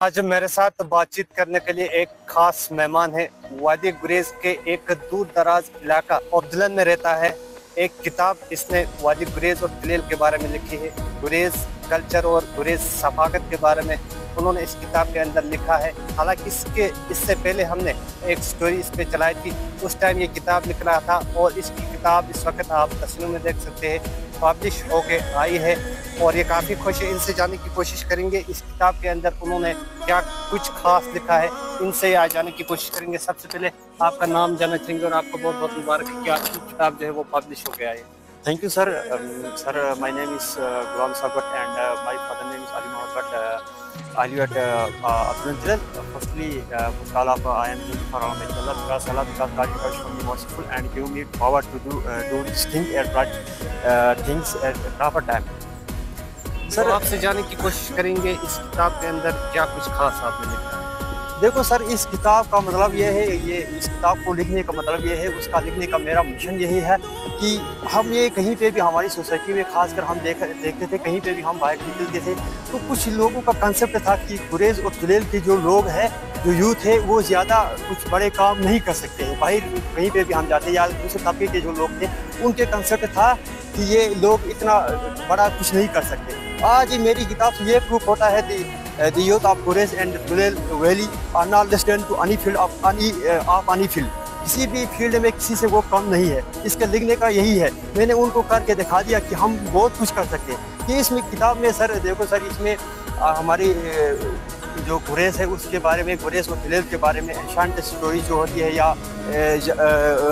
आज मेरे साथ बातचीत करने के लिए एक खास मेहमान है। वादी गुरेज के एक दूर दराज इलाका अब्दुलन में रहता है। एक किताब इसने वादी गुरेज और दलील के बारे में लिखी है। गुरेज कल्चर और गुरेज सफाकत के बारे में उन्होंने इस किताब के अंदर लिखा है। हालांकि इससे पहले हमने एक स्टोरी इस पे चलाई थी, उस टाइम ये किताब लिख रहा था और इसकी किताब इस वक्त आप तस्वीरों में देख सकते हैं पब्लिश होके आई है और ये काफ़ी खुश है। इनसे जानने की कोशिश करेंगे इस किताब के अंदर उन्होंने क्या कुछ खास लिखा है, इनसे आज जाने की कोशिश करेंगे। सबसे पहले आपका नाम जानना चाहेंगे और आपको बहुत बहुत मुबारक है कि आपकी किताब जो है वो पब्लिश होके आई है। Thank you, sir. Sir, my name is Ghulam Sabat and my father name is Ali Mohammed. I live at Abdul Jalal. Firstly, first all of I am thankful for Allah because Allah because God is so merciful and give me power to do this thing at right things at proper time. Sir आपसे जानने की कोशिश करेंगे इस किताब के अंदर क्या कुछ खास आपने लिखा है। देखो सर, इस किताब का मतलब ये है, ये इस किताब को लिखने का मतलब ये है, उसका लिखने का मेरा मिशन यही है कि हम ये कहीं पे भी हमारी सोसाइटी में खासकर हम देखते थे, कहीं पे भी हम बाहर निकलते थे तो कुछ लोगों का कंसेप्ट था कि गुरेज और दुलेल के जो लोग हैं, जो यूथ है, वो ज़्यादा कुछ बड़े काम नहीं कर सकते हैं। बाहर कहीं पे भी हम जाते या दूसरे तबके के जो लोग थे उनके कंसेप्ट था कि ये लोग इतना बड़ा कुछ नहीं कर सकते। आज मेरी किताब से ये प्रूफ होता है the youth of Gurez and Dulel Valley are not less than to any field of any field। किसी भी फील्ड में किसी से वो कम नहीं है। इसके लिखने का यही है, मैंने उनको करके दिखा दिया कि हम बहुत कुछ कर सकते हैं। कि इसमें किताब में सर देखो सर, इसमें हमारी जो गुरेज है उसके बारे में, गुरेज और दुलेल के बारे में एंशंट स्टोरी जो होती है या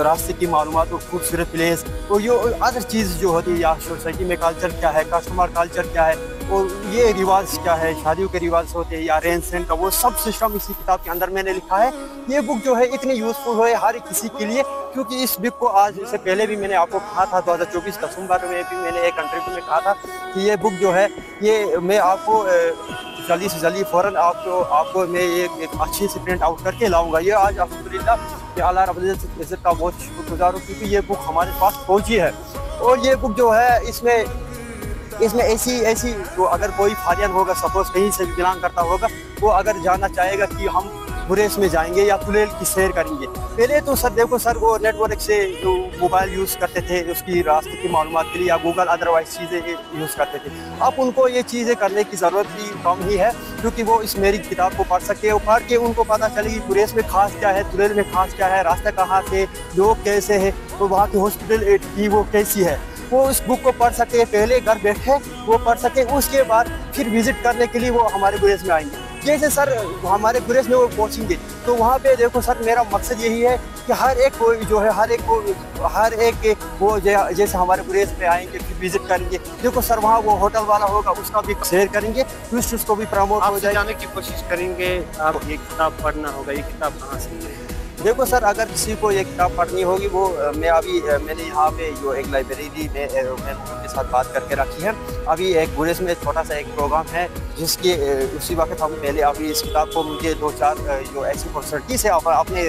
रास्ते की मालूमात और खूबसूरत प्लेस और ये अदर चीज़ जो होती है या सोसाइटी में कल्चर क्या है, कस्टमर कल्चर क्या है और ये रिवाज क्या है, शादियों के रिवाज होते हैं या रेन सेन का, वो सब सिस्टम इसी किताब के अंदर मैंने लिखा है। ये बुक जो है इतनी यूज़फुल है हर किसी के लिए, क्योंकि इस बुक को आज से पहले भी मैंने आपको कहा था 2024 दिसंबर में भी मैंने एक इंटरव्यू में कहा था कि ये बुक जो है ये मैं आपको जल्दी से जल्दी फ़ौरन आपको मैं एक अच्छी से प्रिंट आउट करके लाऊंगा। ये आज अल्हम्दुलिल्लाह अल्लाह रब्बुल इज़्ज़त का बहुत शुक्रगुज़ार हूँ क्योंकि ये बुक हमारे पास पहुँची है। और ये बुक जो है इसमें ऐसी तो अगर कोई फारियन होगा, सपोज कहीं से भी बिलोंग करता होगा, वो अगर जानना चाहेगा कि हम गुरेज में जाएंगे या दुलेल की सैर करेंगे, पहले तो सर देखो सर वो नेटवर्क से जो मोबाइल यूज़ करते थे उसकी रास्ते की मालूमात के लिए या गूगल अदरवाइज चीज़ें यूज़ करते थे। अब उनको ये चीज़ें करने की ज़रूरत भी कम ही है क्योंकि वो इस मेरी किताब को पढ़ सके और पढ़ के उनको पता चलेगी गुरेज में खास क्या है, दुलेल में खास क्या है, रास्ता कहाँ से, लोग कैसे हैं, तो वहाँ की हॉस्पिटल की वो कैसी है, वो इस बुक को पढ़ सके, पहले घर बैठे वो पढ़ सके, उसके बाद फिर विज़िट करने के लिए वो हमारे गुरेज में आएंगे। जैसे सर हमारे गुरेज में वो पहुँचेंगे तो वहाँ पे देखो सर मेरा मकसद यही है कि हर एक को जो है हर एक वो जैसे हमारे गुरेज पे आएंगे फिर विज़िट करेंगे। देखो सर वहाँ वो होटल वाला होगा उसका भी शेयर करेंगे, टूरिस्ट उसको भी प्रमोट हो जाए। जाने की कोशिश करेंगे आप ये किताब पढ़ना होगा, ये किताब कहाँ से मिलेगी? देखो सर, अगर किसी को ये किताब पढ़नी होगी वो मैंने यहाँ पे जो एक लाइब्रेरी में मैंने उनके साथ बात करके रखी है। अभी एक गुरेज में छोटा सा एक प्रोग्राम है जिसके उसी वक्त हम पहले अभी इस किताब को मुझे 2-4 जो ऐसी पर्सनलिटी से अपने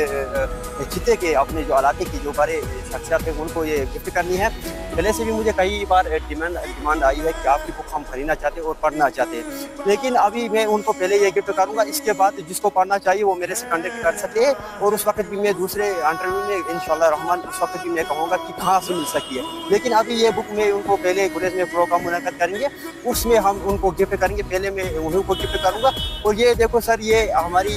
खिते के अपने जो इलाके की जो बड़े शख्सियत है उनको ये गिफ्ट करनी है। पहले से भी मुझे कई बार डिमांड आई है कि आपकी बुक हम खरीदना चाहते हैं और पढ़ना चाहते हैं, लेकिन अभी मैं उनको पहले ये गिफ्ट करूँगा। इसके बाद जिसको पढ़ना चाहिए वो मेरे से कॉन्टेक्ट कर सकते हैं और उस वक्त भी मैं दूसरे इंटरव्यू में इंशाल्लाह रहमान उस वक्त भी मैं कहूँगा कि कहाँ से मिल सकती है। लेकिन अभी ये बुक में उनको पहले गुरेज में प्रोग्राम मुनक़्क़द करेंगे, उसमें हम उनको गिफ्ट करेंगे, पहले मैं उन्हीं को गिफ्ट करूँगा। और ये देखो सर, ये हमारी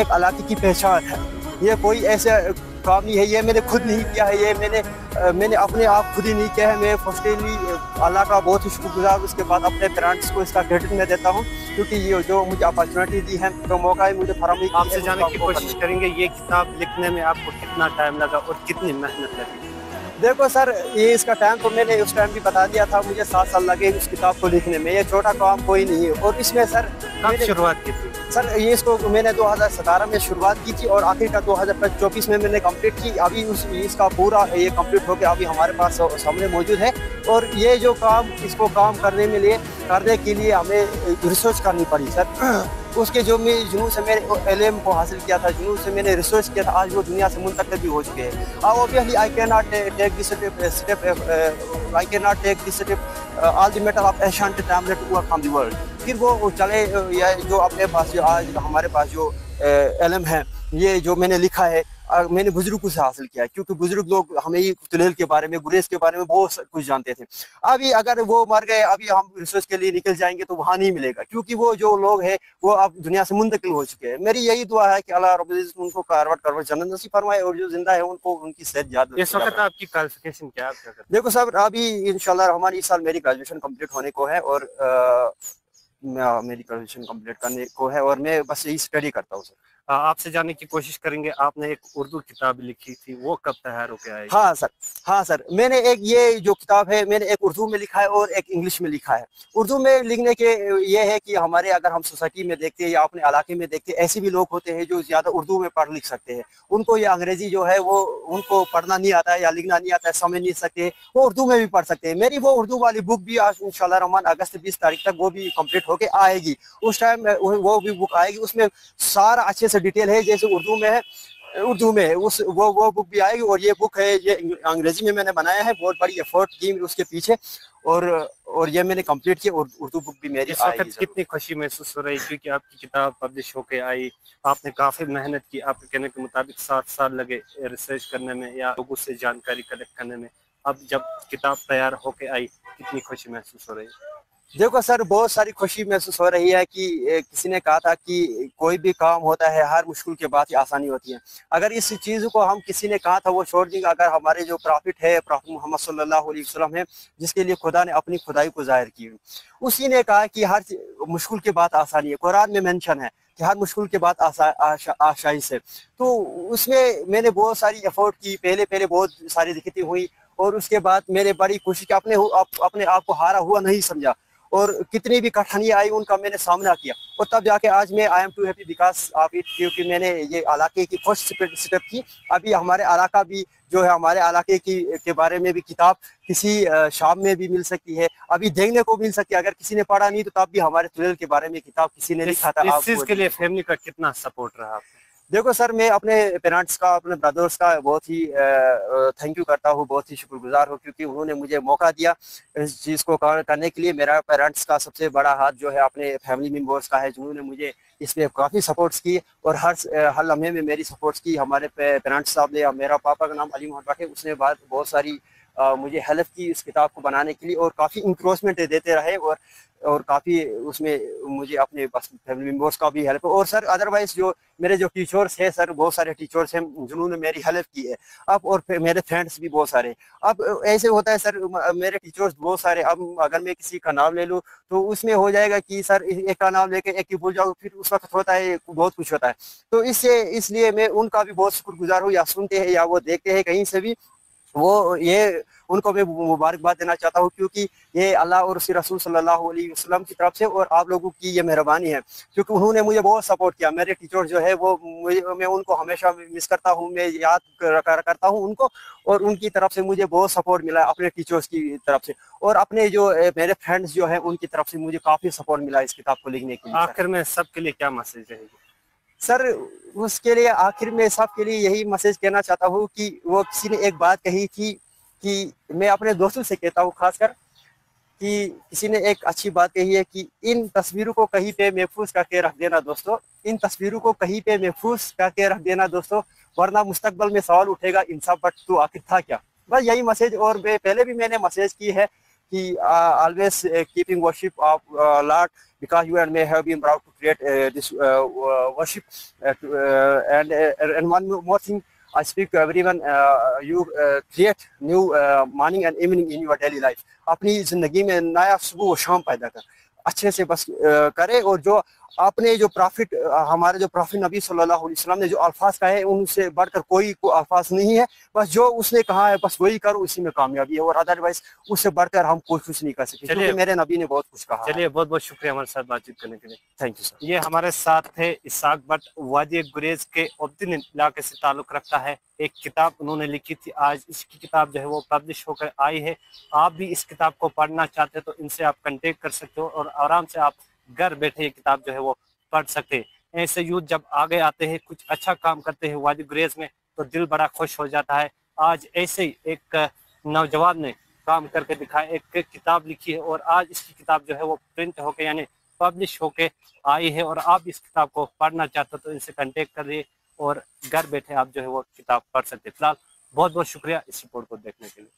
एक इलाके की पहचान है, ये कोई ऐसा काम नहीं है, ये मैंने खुद नहीं किया है, ये मैंने अपने आप खुद ही नहीं किया है। मैं फर्स्टली अल्लाह का बहुत ही शुक्रगुजार, उसके बाद अपने पेरेंट्स को इसका क्रेडिट मैं देता हूँ क्योंकि ये जो मुझे अपॉर्चुनिटी दी है तो मौका है मुझे फराहम। आपसे जानने की कोशिश करेंगे ये किताब लिखने में आपको कितना टाइम लगा और कितनी मेहनत लगी? देखो सर, ये इसका टाइम तो मैंने उस टाइम भी बता दिया था, मुझे 7 साल लगे इस किताब को लिखने में। ये छोटा काम कोई नहीं है। और इसमें सर कब शुरुआत की थी? सर ये इसको मैंने 2017 में शुरुआत की थी और आखिर का 2024 में मैंने कंप्लीट की। अभी इसका पूरा ये कंप्लीट होकर अभी हमारे पास सामने मौजूद है। और ये जो काम इसको काम करने के लिए हमें रिसर्च करनी पड़ी सर। उसके जो मैं जुनून से मैंने एलएम को हासिल किया था, जुनून से मैंने रिसर्च किया था, आज वो दुनिया से मुंतकिल भी हो चुके हैं। अब obviously I can not take this step all the matter of ancient tablet to overcome the world. फिर वो चले या जो अपने पास जो आज हमारे पास जो इल्म है, ये जो मैंने लिखा है मैंने बुजुर्गों से हासिल किया है, क्योंकि बुजुर्ग लोग हमें ही तुलेल के बारे में, गुरेज के बारे में बहुत कुछ जानते थे। अभी अगर वो मर गए, अभी हम रिसर्च के लिए निकल जाएंगे तो वहाँ नहीं मिलेगा, क्योंकि वो जो लोग हैं वो अब दुनिया से मुंतकिल हो चुके हैं। मेरी यही दुआ है कि अल्लाह रब्बुल इज्जत उनको करवट करवट जन्नत नसीब फरमाए, और जो जिंदा है उनको उनकी सेहत याद। इस वक्त आपकी क्वालिफिकेशन क्या है, आप क्या करते हैं? देखो सर, अभी इंशाल्लाह रहमान इस साल मेरी ग्रेजुएशन कंप्लीट होने को है, और मेरी ग्रेजुएशन कंप्लीट करने को है, और मैं बस यही स्टडी करता हूँ सर। आपसे जानने की कोशिश करेंगे, आपने एक उर्दू किताब लिखी थी, वो कब तैयार होके आएगी? हाँ सर, हाँ सर, मैंने एक ये जो किताब है मैंने एक उर्दू में लिखा है और एक इंग्लिश में लिखा है। उर्दू में लिखने के ये है कि हमारे अगर हम सोसाइटी में देखते हैं या अपने इलाके में देखते हैं, ऐसे भी लोग होते हैं जो ज़्यादा उर्दू में पढ़ लिख सकते हैं, उनको ये अंग्रेजी जो है वो उनको पढ़ना नहीं आता है या लिखना नहीं आता है, समझ नहीं सकते, वो उर्दू में भी पढ़ सकते हैं। मेरी वो उर्दू वाली बुक भी आज इंशाल्लाह रहमान अगस्त 20 तारीख तक वो भी कंप्लीट होके आएगी। उस टाइम वो भी बुक आएगी, उसमें सारा अच्छे से डिटेल है, जैसे उर्दू में है, उर्दू में उस वो बुक भी आएगी। और ये बुक है, ये अंग्रेजी में मैंने बनाया है, बहुत बड़ी एफर्ट की उसके पीछे, और ये मैंने कंप्लीट किया, और उर्दू बुक भी मेरी इस वक्त कितनी खुशी महसूस हो रही है, क्योंकि आपकी किताब पब्लिश होके आई, आपने काफी मेहनत की, आपके कहने के मुताबिक 7 साल लगे रिसर्च करने में या लोगों से जानकारी कलेक्ट करने में, अब जब किताब तैयार होके आई, कितनी खुशी महसूस हो रही है? देखो सर, बहुत सारी खुशी महसूस हो रही है कि किसी ने कहा था कि कोई भी काम होता है हर मुश्किल के बाद ही आसानी होती है। अगर इस चीज़ को हम किसी ने कहा था वो छोड़ देंगे, अगर हमारे जो प्रॉफिट है, प्रॉफिट मोहम्मद सल्लल्लाहु अलैहि वसल्लम है, जिसके लिए खुदा ने अपनी खुदाई को जाहिर की, उसी ने कहा कि हर मुश्किल के बाद आसानी है। कुरान में मेंशन है कि हर मुश्किल के बाद आसाइश है। तो उसमें मैंने बहुत सारी एफर्ट की, पहले पहले बहुत सारी दिक्कतें हुई, और उसके बाद मेरे बड़ी खुशी कि अपने आप को हारा हुआ नहीं समझा, और कितनी भी कठिनाइयाँ आई उनका मैंने सामना किया, और तब जाके आज मैं I am too happy because of it, क्योंकि मैंने ये इलाके की फर्स्ट स्टेप की। अभी हमारे इलाका भी जो है, हमारे इलाके के बारे में भी किताब किसी शाम में भी मिल सकती है, अभी देखने को मिल सकती है। अगर किसी ने पढ़ा नहीं तो तब भी हमारे तुलेल के बारे में किताब किसी ने लिखा था। इस चीज के लिए फैमिली का कितना सपोर्ट रहा आपको? देखो सर, मैं अपने पेरेंट्स का, अपने ब्रदर्स का बहुत ही थैंक यू करता हूँ, बहुत ही शुक्रगुजार हूँ, क्योंकि उन्होंने मुझे मौका दिया इस चीज़ को करने के लिए। मेरा पेरेंट्स का सबसे बड़ा हाथ जो है अपने फैमिली मेम्बर्स का है, जिन्होंने मुझे इसमें काफ़ी सपोर्ट्स की, और हर लम्हे में मेरी सपोर्ट्स की। हमारे पेरेंट्स साहब ने, मेरा पापा का नाम अली मोहम्मद है, उसने बहुत सारी मुझे हेल्प की इस किताब को बनाने के लिए, और काफ़ी इंक्रोचमेंट देते रहे, और काफ़ी उसमें मुझे अपने फैमिली मेम्बर्स का भी हेल्प। और सर अदरवाइज जो मेरे जो टीचर्स हैं सर, बहुत सारे टीचर्स हैं जिन्होंने मेरी हेल्प की है अब, और मेरे फ्रेंड्स भी बहुत सारे। अब ऐसे होता है सर, मेरे टीचर्स बहुत सारे, अब अगर मैं किसी का नाम ले लूँ तो उसमें हो जाएगा कि सर एक का नाम लेके एक ही भूल जाऊँ, फिर उस वक्त होता है बहुत कुछ होता है। तो इसलिए मैं उनका भी बहुत शुक्रगुजार हूँ, या सुनते हैं या वो देखते हैं कहीं से भी, वो ये उनको मैं मुबारकबाद देना चाहता हूँ, क्योंकि ये अल्लाह और उसके रसूल सल्लल्लाहु अलैहि वसल्लम की तरफ से और आप लोगों की ये मेहरबानी है, क्योंकि उन्होंने मुझे बहुत सपोर्ट किया। मेरे टीचर जो है वो मैं उनको हमेशा मिस करता हूँ, मैं याद करता हूँ उनको, और उनकी तरफ से मुझे बहुत सपोर्ट मिला अपने टीचर्स की तरफ से, और अपने जो मेरे फ्रेंड्स जो है उनकी तरफ से मुझे काफ़ी सपोर्ट मिला इस किताब को लिखने के लिए। आखिर में सबके लिए क्या मैसेज रहेगी? सर उसके लिए आखिर में सबके लिए यही मैसेज कहना चाहता हूँ कि वो किसी ने एक बात कही थी, कि मैं अपने दोस्तों से कहता हूँ खासकर, कि किसी ने एक अच्छी बात कही है कि इन तस्वीरों को कहीं पे महफूज करके रख देना दोस्तों, इन तस्वीरों को कहीं पे महफूज करके रख देना दोस्तों, वरना मुस्तकबल में सवाल उठेगा इनसा बट तू आखिर था क्या। बस यही मैसेज, और पहले भी मैंने मैसेज की है कि always keeping worship of Lord, because you and me have been proud to create this worship. And one more thing, I speak to everyone, you create new morning and evening in your daily life. अपनी जिंदगी में नया सुबह और शाम पैदा कर, अच्छे से बस करे, और जो आपने जो प्रॉफिट, हमारे जो प्रॉफिट नबी सल्लल्लाहु अलैहि वसल्लम ने जो अल्फाज कहे हैं उनसे बढ़कर कोई अल्फाज नहीं है, बस जो उसने कहा है बस वही करो, उसी में कामयाबी है, और अदरवाइज उससे बढ़कर हम कुछ नहीं कर सकते, क्योंकि मेरे नबी ने बहुत कुछ कहा। चलिए, बहुत बहुत शुक्रिया हमारे साथ बातचीत करने के लिए। Thank you sir. ये हमारे साथ थे इसाक भट्ट, वादी गुरेज के उद्दीन इलाके से ताल्लुक रखता है। एक किताब उन्होंने लिखी थी, आज इसकी किताब जो है वो पब्लिश होकर आई है। आप भी इस किताब को पढ़ना चाहते हो तो इनसे आप कांटेक्ट कर सकते हो, और आराम से आप घर बैठे ये किताब जो है वो पढ़ सकते। ऐसे यूथ जब आगे आते हैं, कुछ अच्छा काम करते हैं वादी गुरेज में, तो दिल बड़ा खुश हो जाता है। आज ऐसे ही एक नौजवान ने काम करके दिखाया, एक किताब लिखी है, और आज इसकी किताब जो है वो प्रिंट होकर यानी पब्लिश होके आई है और आप इस किताब को पढ़ना चाहते हो तो इनसे कांटेक्ट करिए और घर बैठे आप जो है वो किताब पढ़ सकते हैं। फिलहाल बहुत बहुत शुक्रिया इस रिपोर्ट को देखने के लिए।